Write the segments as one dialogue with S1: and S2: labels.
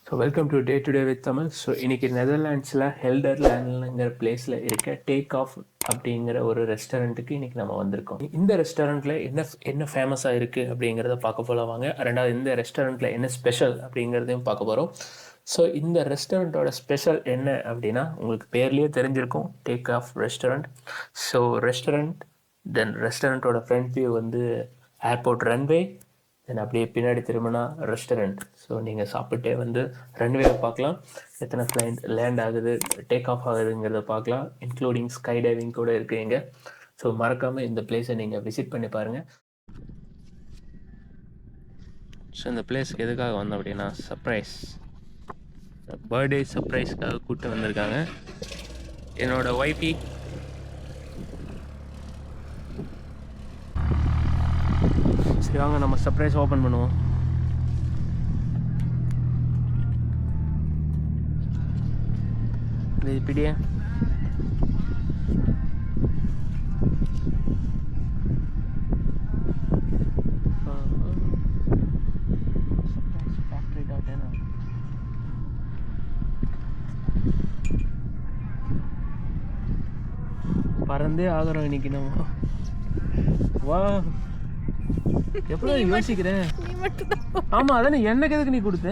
S1: So welcome to day to day with Tamil. So இன்றைக்கி நெதர்லாண்ட்ஸில் ஹெல்டர்லேண்டுங்கிற பிளேஸில் இருக்க டேக் ஆஃப் அப்படிங்கிற ஒரு ரெஸ்டாரண்ட்டுக்கு இன்றைக்கி நம்ம வந்திருக்கோம். இந்த ரெஸ்டாரண்ட்டில் என்ன ஃபேமஸாக இருக்குது அப்படிங்கிறத பார்க்க போகலாம் வாங்க. ரெண்டாவது இந்த ரெஸ்டாரண்ட்டில் என்ன ஸ்பெஷல் அப்படிங்கிறதையும் பார்க்க போகிறோம். ஸோ இந்த ரெஸ்டாரண்ட்டோட ஸ்பெஷல் என்ன அப்படின்னா உங்களுக்கு பேர்லேயே தெரிஞ்சிருக்கும், டேக் ஆஃப் ரெஸ்டாரண்ட். ஸோ ரெஸ்டாரண்ட்டோட ஃப்ரண்ட் வியூ வந்து ஏர்போர்ட் ரன்வே, தென் அப்படியே பின்னாடி திரும்பினா ரெஸ்டாரண்ட். ஸோ நீங்கள் சாப்பிட்டே வந்து ரன்வேவை பார்க்கலாம், எத்தனை ஃப்ளைட் லேண்ட் ஆகுது, டேக் ஆஃப் ஆகுதுங்கிறத பார்க்கலாம், இன்க்ளூடிங் ஸ்கை டைவிங் கூட இருக்குது இங்கே. ஸோ மறக்காமல் இந்த பிளேஸை நீங்கள் விசிட் பண்ணி பாருங்கள். ஸோ இந்த பிளேஸ்க்கு எதுக்காக வந்தோம் அப்படின்னா சர்ப்ரைஸ், பர்த்டே சர்ப்ரைஸ்க்காக கூப்பிட்டு வந்திருக்காங்க. என்னோடய ஒய்ஃபி சரி வாங்க நம்ம சர்ப்ரைஸ் ஓப்பன் பண்ணுவோம். இது இப்படியே SurpriseFactory.nl பறந்தே ஆகிறோம் இன்னைக்கு நம்ம. வா எப்படி யோசிக்கிறேன். ஆமா அதானே, எனக்கு எதுக்கு நீ கொடுத்த?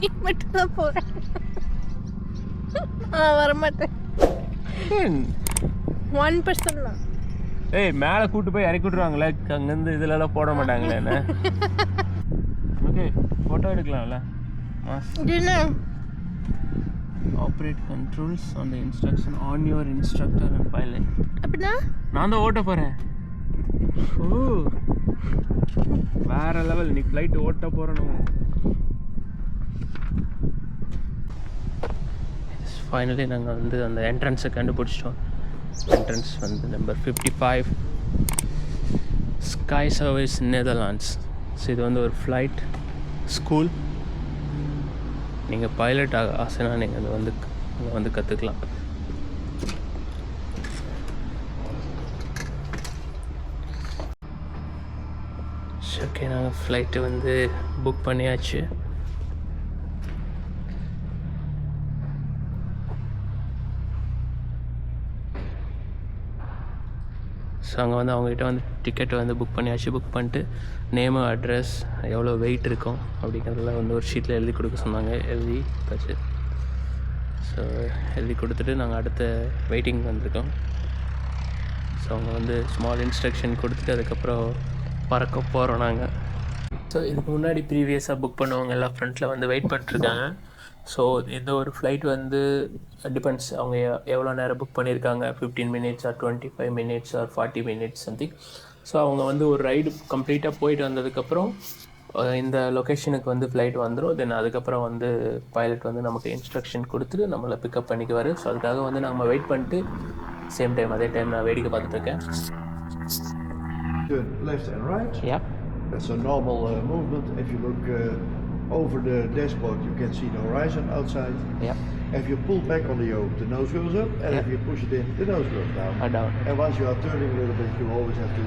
S2: நீ மட்டும் தான் போற, வரமாட்டேன். 1% தான்.
S1: ஏய் மேலே கூட்டு போய் இறக்கி விட்டுருவாங்களே, அங்கேருந்து இதுலலாம் போட மாட்டாங்களே என்ன? ஓகே ஃபோட்டோ எடுக்கலாம்ல. Operate controls on the instruction on your instructor and pilot. அப்படின்னா நான் தான் ஓட்ட போகிறேன். ஓ வேற லெவல், நீ ஃப்ளைட் ஓட்ட போகிறோம். ஃபைனலி நாங்கள் வந்து அந்த என்ட்ரன்ஸை கண்டுபிடிச்சிட்டோம். என்ட்ரன்ஸ் வந்து number 55, sky service Netherlands. So இது வந்து ஒரு ஃப்ளைட் ஸ்கூல். நீங்கள் பைலட் ஆசைனா நீங்கள் அங்கே வந்து கற்றுக்கலாம். ஓகே நாங்கள் ஃப்ளைட்டு வந்து புக் பண்ணியாச்சு. ஸோ அங்கே வந்து அவங்ககிட்ட வந்து டிக்கெட்டை வந்து புக் பண்ணியாச்சு. புக் பண்ணிட்டு நேமு, அட்ரஸ், எவ்வளோ வெயிட் இருக்கும் அப்படிங்கிறதெல்லாம் வந்து ஒரு ஷீட்டில் எழுதி கொடுக்க சொன்னாங்க. எழுதி வச்சு ஸோ எழுதி கொடுத்துட்டு நாங்கள் அடுத்த வெயிட்டிங் வந்திருக்கோம். ஸோ அவங்க வந்து ஸ்மால் இன்ஸ்ட்ரக்ஷன் கொடுத்துட்டு அதுக்கப்புறம் பறக்க போகிறோம் நாங்கள். ஸோ இதுக்கு முன்னாடி ப்ரீவியஸாக புக் பண்ணவங்க எல்லாம் ஃப்ரண்ட்டில் வந்து வெயிட் பண்ணிட்டுருக்காங்க. ஸோ இந்த ஒரு ஃப்ளைட் வந்து டிபெண்ட்ஸ் அவங்க எவ்வளோ நேரம் புக் பண்ணியிருக்காங்க, 15 minutes or 25 minutes or 40 minutes something. So அவங்க வந்து ஒரு ரைடு கம்ப்ளீட்டாக போயிட்டு வந்ததுக்கப்புறம் இந்த லொக்கேஷனுக்கு வந்து ஃப்ளைட் வந்துடும். தென் அதுக்கப்புறம் வந்து பைலட் வந்து நமக்கு இன்ஸ்ட்ரக்ஷன் கொடுத்துட்டு நம்மளை பிக்கப் பண்ணிக்குவார். ஸோ அதுக்காக வந்து நம்ம வெயிட் பண்ணிட்டு சேம் டைம் அதே டைம் நான் வேடிக்கை பார்த்துட்ருக்கேன்.
S3: Turn left and right.
S1: Yeah.
S3: That's a normal movement. If you look over the dashboard, you can see the horizon outside.
S1: Yeah.
S3: If you pull back on the yoke, the nose goes up, and if you push it in, the nose goes down.
S1: Down.
S3: And once you are turning a little bit, you always have to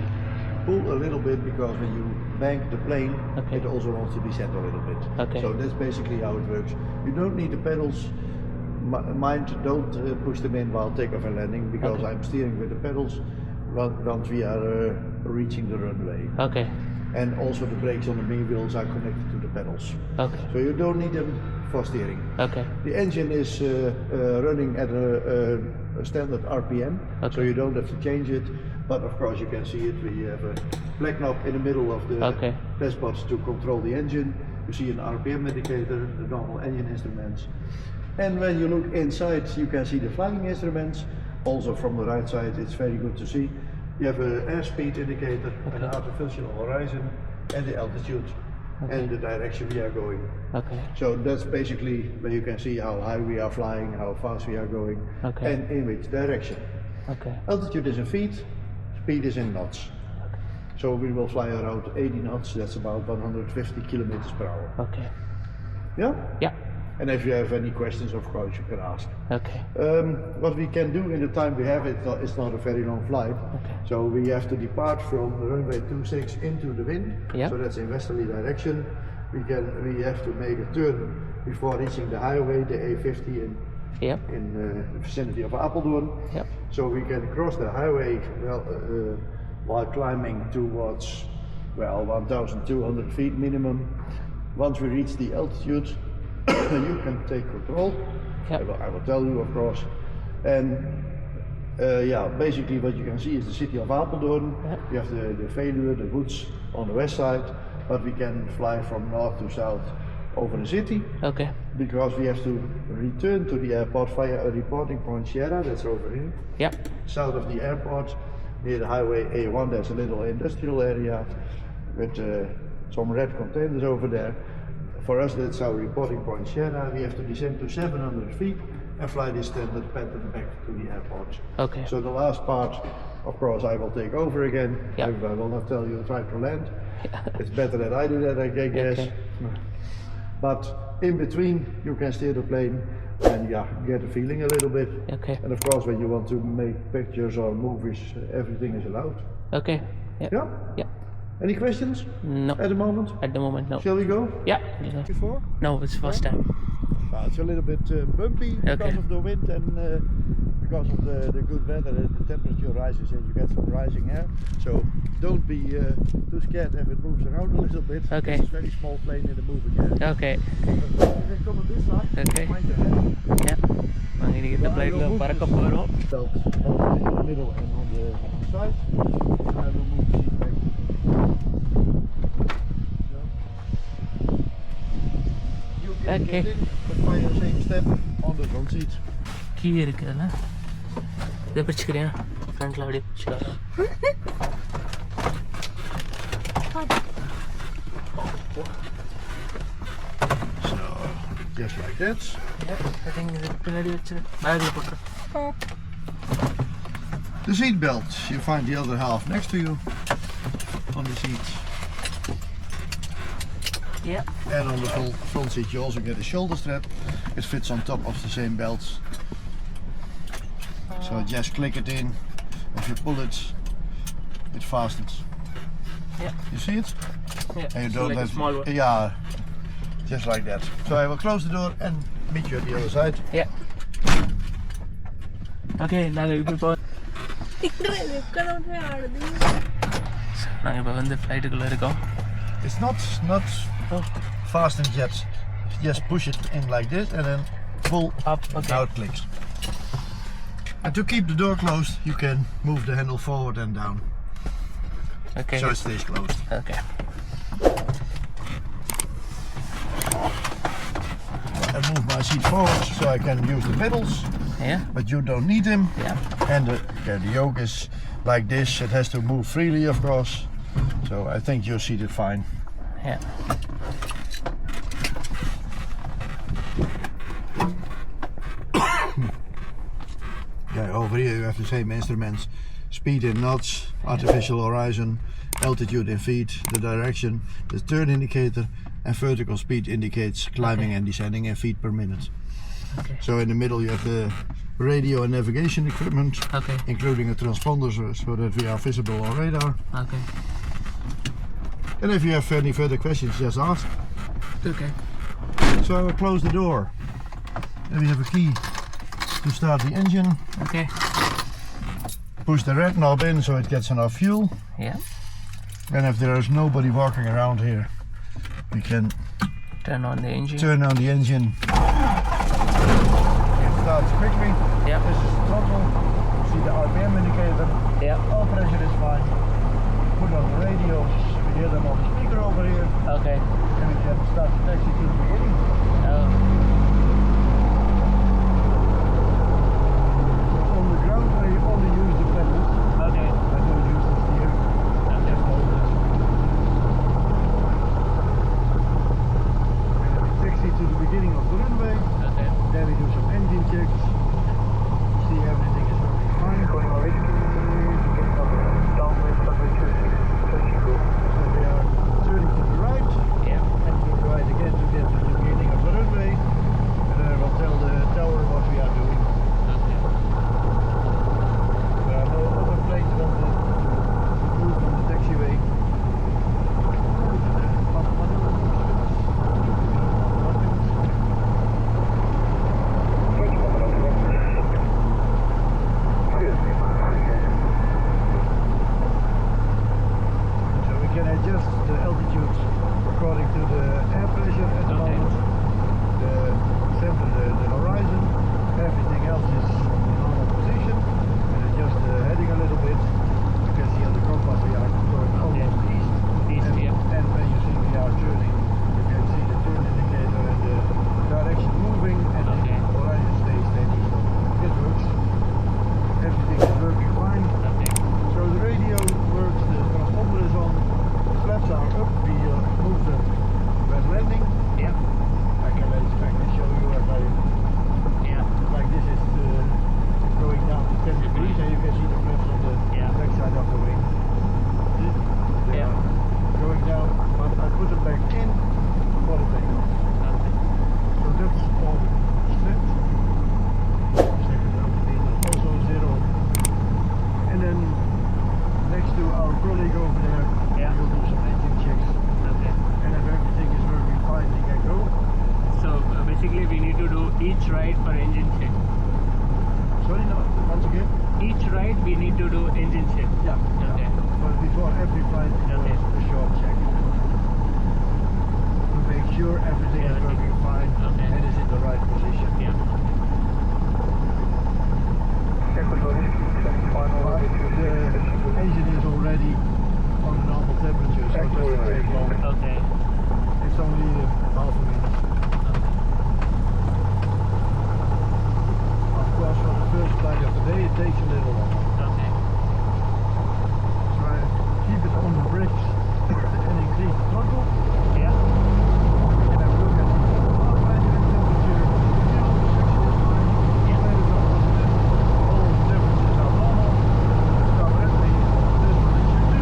S3: pull a little bit, because when you bank the plane, it also wants to be set a little bit.
S1: Okay.
S3: So that's basically how it works. You don't need the pedals. Mind, don't push them in while takeoff and landing, because I'm steering with the pedals once we are reaching the runway.
S1: Okay.
S3: And also the brakes on the main wheels are connected to the pedals.
S1: Okay.
S3: So you don't need them for steering.
S1: Okay.
S3: The engine is running at a standard RPM, so you don't have to change it. But of course you can see it. We have a black knob in the middle of the dashboards to control the engine. You see an RPM indicator, the normal engine instruments. And when you look inside, you can see the flying instruments. Also from the right side, it's very good to see. You have an airspeed indicator, an artificial horizon, and the altitude and the direction we are going.
S1: Okay.
S3: So that's basically where you can see how high we are flying, how fast we are going, and in which direction.
S1: Okay.
S3: Altitude is in feet, speed is in knots.
S1: Okay.
S3: So we will fly around 80 knots, that's about 150 kilometers per hour.
S1: Okay.
S3: Yeah?
S1: Yeah.
S3: And if you have any questions, of course, you can ask.
S1: Okay.
S3: What we can do in the time we have, it's not a very long flight.
S1: Okay.
S3: So we have to depart from the runway 26 into the wind.
S1: Yeah.
S3: So that's in westerly direction. We have to make a turn before reaching the highway, the A50 in the vicinity of Apeldoorn.
S1: Yep.
S3: So we can cross the highway while climbing towards 1,200 feet minimum. Once we reach the altitude, you can take control.
S1: Yep.
S3: I will tell you, of course. And basically what you can see is the city of Apeldoorn.
S1: Yep.
S3: You have the Veluwe, the woods on the west side, but we can fly from north to south over the city.
S1: Okay.
S3: Because we have to return to the airport via a reporting point Sierra, that's over here.
S1: Yep.
S3: South of the airport, near the highway A1, there's a little industrial area with some red containers over there. For us, that's our reporting point Sierra. We have to descend to 700 feet and fly this standard pattern back to the airport.
S1: Okay.
S3: So the last part, of course, I will take over again.
S1: Yep.
S3: I will not tell you try to land. It's better that I do that, I guess.
S1: Okay.
S3: But in between, you can steer the plane and get a feeling a little bit.
S1: Okay.
S3: And of course, when you want to make pictures or movies, everything is allowed.
S1: Okay. Yep.
S3: Yeah?
S1: Yeah.
S3: Any questions?
S1: No.
S3: At the moment?
S1: At the moment, no.
S3: Shall we go?
S1: Yeah.
S3: Before?
S1: No, it's first time.
S3: It's a little bit bumpy because of the wind and because of the good weather. The temperature rises and you get some rising air. So don't be too scared if it moves around a little bit.
S1: Okay.
S3: It's a very small plane in the moving area.
S1: Okay.
S3: You can come on this side.
S1: Okay.
S3: Mind your head.
S1: Yeah. അങ്ങനെ இந்த ഫ്ലൈറ്റിൽ പറക്ക പോகிறோം.
S3: Belt in the middle and on the side. I will move the seat back. You can
S1: Okay.
S3: get in, but by the same step on the front seat.
S1: Key இருக்குதுல்ல இதை பிடிச்சிக்கிறியா ஃப்ரண்ட்டில் அப்படியே பிடிச்சிக்கலாம்.
S3: So, just like that.
S1: I think இது பின்னாடி வச்சு பேக்கில் போட்டுரு.
S3: The seat belt, you find the other half next to you on the seat.
S1: Yeah.
S3: And on the front seat you also get a shoulder strap. It fits on top of the same belt. So just click it in. If you pull it, it fastens.
S1: Yeah.
S3: You see it?
S1: Yeah.
S3: And you
S1: So
S3: don't
S1: like a
S3: have,
S1: small one.
S3: yeah, just like that. So I will close the door and meet you at the other side.
S1: Yeah. Okay, நாங்கள் இப்போ நாங்கள் இப்போ வந்து ஃப்ளைட்டுக்குள்ளே இருக்கோம்.
S3: It's not fastened yet. Just push it in like this and then pull
S1: Up, okay.
S3: Now it clicks. And to keep the door closed, you can move the handle forward and down.
S1: Okay.
S3: So it stays closed.
S1: Okay.
S3: I move my seat forward so I can use the pedals,
S1: Yeah.
S3: but you don't need them.
S1: Yeah.
S3: And the yoke is like this. It has to move freely, of course. So I think you'll see it fine.
S1: Yeah.
S3: Yeah, over here you have the same instruments. Speed in knots, artificial horizon, altitude in feet, the direction, the turn indicator, and vertical speed indicates climbing and descending in feet per minute.
S1: Okay.
S3: So in the middle you have the radio and navigation equipment,
S1: Okay.
S3: including a transponder so that we are visible on radar.
S1: Okay.
S3: And if you have any further questions, just ask.
S1: Okay.
S3: So I will close the door. And we have a key to start the engine.
S1: Okay.
S3: Push the red knob in so it gets enough fuel.
S1: Yeah.
S3: And if there is nobody walking around here, we can
S1: Turn on the engine.
S3: turn on the engine. It starts quickly.
S1: Yeah.
S3: This is the throttle. See the RPM indicator.
S1: Yeah.
S3: All pressure is fine. Put on the radios. We hear them on the speaker over here.
S1: Okay.
S3: And we can start the taxi to the beginning.
S1: Oh.
S3: On the ground, I only use the pedals.
S1: Okay.
S3: I don't use the steer. Just hold it. And we taxi to the beginning of the runway.
S1: Okay.
S3: Then we do some engine checks. See everything is working fine. So we are turning to the right.
S1: Yeah.
S3: And to the right again to get to the beginning. the altitudes according to the air pressure at the moment. The center, the horizon, everything else is in normal position, and it's just heading a little bit. You can see on the compass we are going almost east. And when you see we are turning, you can see the turn indicator and the direction moving, and the horizon stays steady. So it works. Everything is working fine. So the radio works, the transponder is on, the flaps are up, we move them when landing. I can show you if I, like this is going down to 10 degrees, and you can see the flaps on the back side of the wing. They are going down, but I put them back in for the takeoff. So that's all set. Second altimeter also 0. And then next to our colleague over there, we'll do some engine checks. And if everything is working fine, we can go.
S1: So basically we need to do each ride for engine check.
S3: Sorry, no, once again?
S1: Each ride we need to do engine check.
S3: Yeah. But before every flight, a short check. To make sure everything is working fine and is in the right position. The engine is already on normal temperature, so it doesn't take long. It's only half a minute. Of course, for the first flight of the day, it takes a little longer. Try to keep it on the brakes and increase the throttle. And have a look at the engine temperature. Still, the section is fine. Flares are positive. All the temperatures are normal. Start rattling. That's what it should do.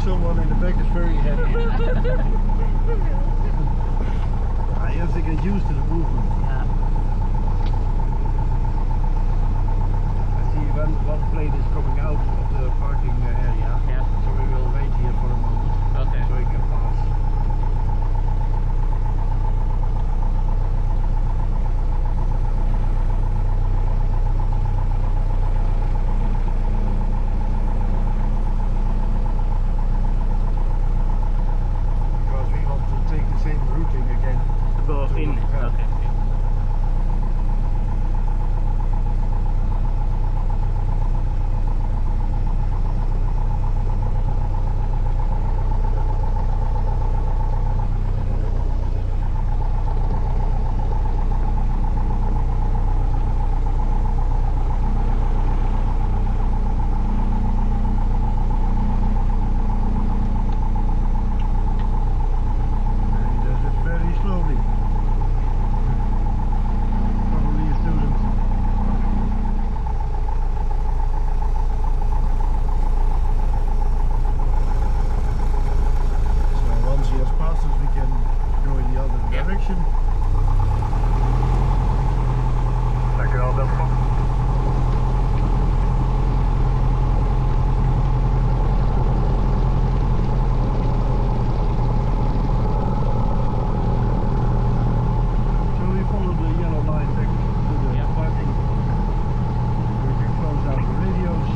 S3: someone in the back is very happy. You have to get used to the movement.
S1: Yeah.
S3: I see one plane is coming out of the parking area.
S1: Yeah.
S3: So we will wait here for a moment.
S1: Okay.
S3: So he can pass. Because we want to take the same routing again.
S1: Go in.
S3: Yeah.
S1: Okay.
S3: And he does it very slowly. Probably a student. So once he has passed us, we can go in the other
S1: Yeah.
S3: direction. Dankjewel, Demko. So we follow the yellow line back to the
S1: Yeah.
S3: parking. We can close out the radios.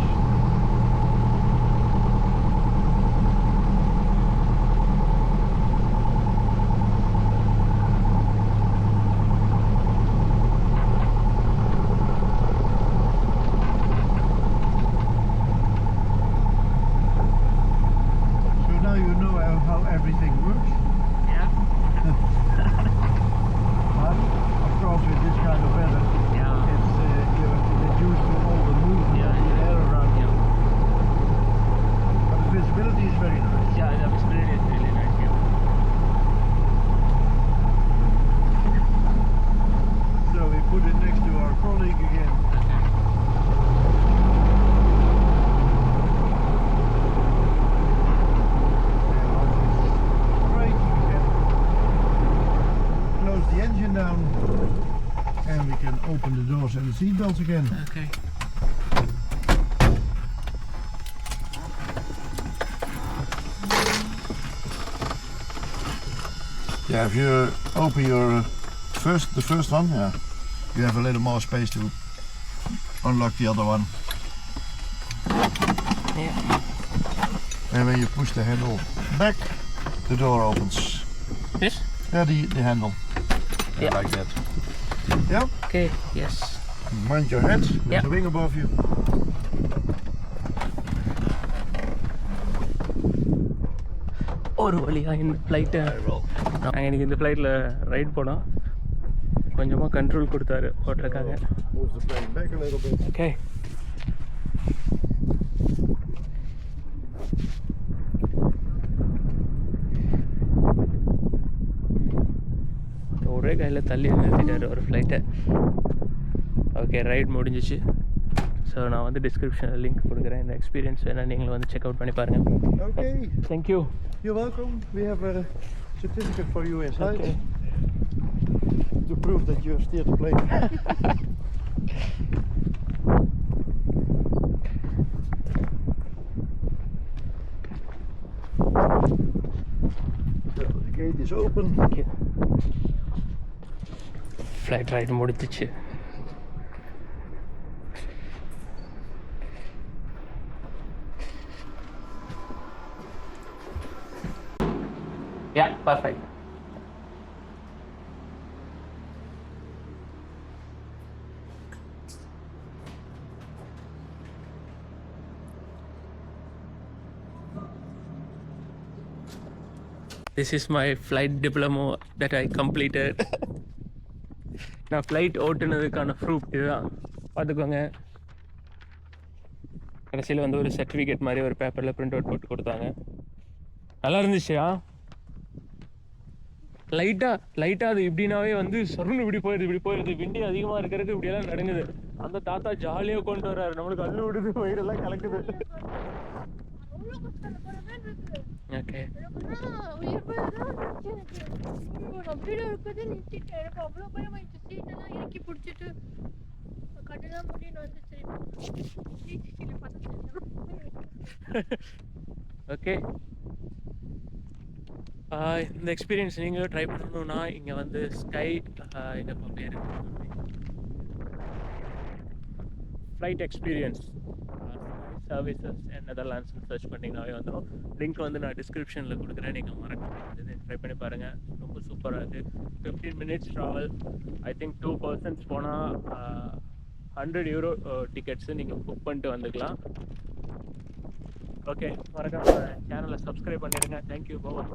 S3: So now you know how everything works.
S1: Yeah.
S3: But of course with this kind of weather,
S1: Yeah.
S3: it's you have to get used to all the movement
S1: Yeah,
S3: of the
S1: yeah.
S3: air around you.
S1: Yeah.
S3: But the visibility is very nice.
S1: Yeah, the visibility is really nice. Yeah.
S3: So we put it next to our colleague again. And once it's right, we can close the engine down and we can open the doors and the seat belts again.
S1: Okay.
S3: Yeah, if you open your the first one, yeah, you have a little more space to unlock the other one.
S1: Yeah.
S3: And when you push the handle back, the door opens.
S1: This?
S3: Yeah, the handle.
S1: Yeah.
S3: Like that. Yeah.
S1: Okay. Yes.
S3: Mind your head. There's
S1: Yeah.
S3: a wing above you.
S1: ஒரு வழியா இந்த ஃப்ளைட்டை நாங்கள் இன்றைக்கி இந்த ஃப்ளைட்டில் right போனோம். கொஞ்சமாக கண்ட்ரோல் கொடுத்தாரு ஓட்டுறதுக்காக.
S3: Move the plane back a little bit.
S1: Okay. ஒரே கையில் தள்ளி நிறுத்திட்டாரு ஒரு ஃப்ளைட்டை. ஓகே, ரைட் முடிஞ்சிச்சு. ஸோ நான் வந்து டிஸ்கிரிப்ஷனில் லிங்க் கொடுக்குறேன். இந்த எக்ஸ்பீரியன்ஸ் வேணால் நீங்களும் வந்து செக் அவுட் பண்ணி பாருங்கள்.
S3: Okay.
S1: Thank you.
S3: You're welcome. We have a certificate for you inside.
S1: Okay.
S3: To prove that you have steered the plane. So the gate is open.
S1: Thank you. Flight right முடிஞ்சிச்சு. Yeah, perfect. This is my flight diploma that I completed. நான் flight ஓட்டுனதுக்கான proof இதுதான், பார்த்துக்கோங்க. கடைசியில் வந்து ஒரு certificate மாதிரி ஒரு பேப்பரில் பிரிண்ட் அவுட் போட்டு கொடுத்தாங்க. நல்லா இருந்துச்சா? லைட்டாக அது இப்படினாவே வந்து சருன்னு இப்படி போயிடுது. விண்டி அதிகமாக இருக்கிறதுக்கு இப்படியெல்லாம் நடங்குது. அந்த தாத்தா ஜாலியாக கொண்டு வர்றாரு, நம்மளுக்கு அள்ளு விடுது, வயிறெல்லாம் கலக்குது. ஓகே
S2: உயிர் போயதான் நான் வீடு இருக்கிறதே நிறுத்திட்டேன். எனக்கு அவ்வளோ பயமாயிடுச்சு. சீட்டெல்லாம் இறக்கி பிடிச்சிட்டு கட்டுதான் முடின்னு வந்து சரி
S1: ஓகே. இந்த எக்ஸ்பீரியன்ஸ் நீங்களும் ட்ரை பண்ணணும்னா இங்கே வந்து ஸ்கை என்னப்பா பேர் ஃப்ளைட் எக்ஸ்பீரியன்ஸ் சர்வீசஸ் அண்ட் நெதர்லாண்ட்ஸ்னு சர்ச் பண்ணிங்கனாவே வந்துடும். லிங்க் வந்து நான் டிஸ்கிரிப்ஷனில் கொடுக்குறேன். நீங்கள் மறக்காம ட்ரை பண்ணி பாருங்கள். ரொம்ப சூப்பராக இருக்குது. 15 minutes travel. I think 2 persons போனால் €100 டிக்கெட்ஸு நீங்கள் புக் பண்ணிட்டு வந்துக்கலாம். ஓகே, மறக்காம சேனலை சப்ஸ்கிரைப் பண்ணிடுங்க. தேங்க்யூ. பாய்.